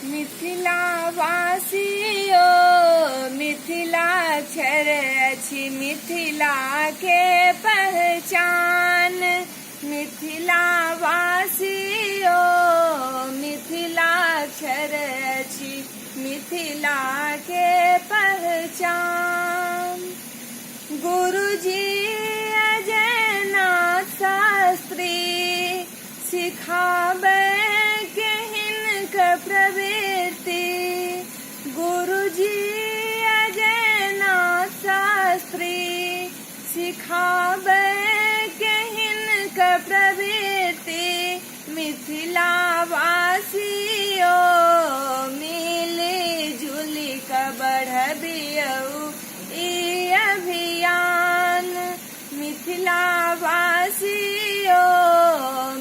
मिथिला वासियो मिथिलाक्षर अछि मिथिला के पहचान। मिथिला वासियो मिथिलाक्षर अछि मिथिला के पहचान। गुरुजी अजयनाथ शास्त्री सिखाबे प्रवृत्ति। गुरुजी अजयनाथ शास्त्री सिखाबे केहिनक प्रवृत्ति। मिथिला वासियो मिली जुली क बढ़बियौ ई अभियान। मिथिला वासियो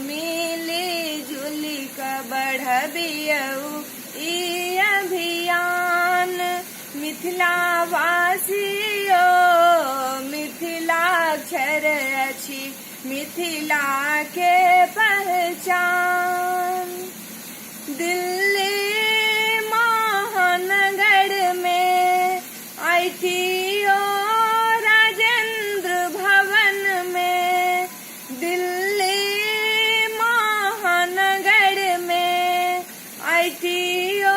मिली जुली क बढ़बियौ ई अभियान। मिथिला वासियो मिथिलाक्षर अछि मिथिला के पहचान। दिल्ली महानगर में ITO राजेंद्र भवन में। दिल्ली महानगर में ITO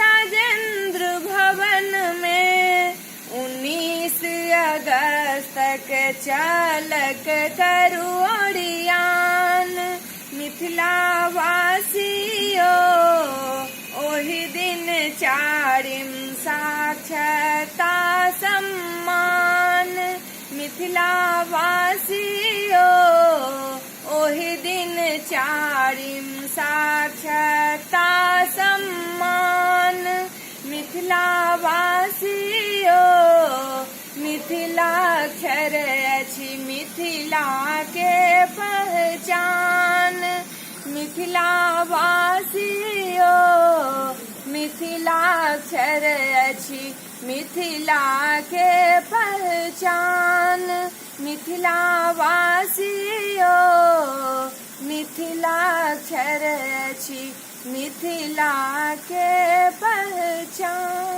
राजेंद्र भवन में 19 अगस्त के चालक करू ओरियान। मिथिला वासियो ओहि दिन चारिम साक्षरता सम्मान। मिथिला वासियो ओहि दिन चारिम साक्षरता सम्मान। मिथिला वासियो मिथिलाक्षर अछि मिथिला के पहचान। मिथिला वासियो मिथिलाक्षर अछि मिथिला के पहचान। मिथिला वासियो मिथिलाक्षर अछि मिथिला के पहचान।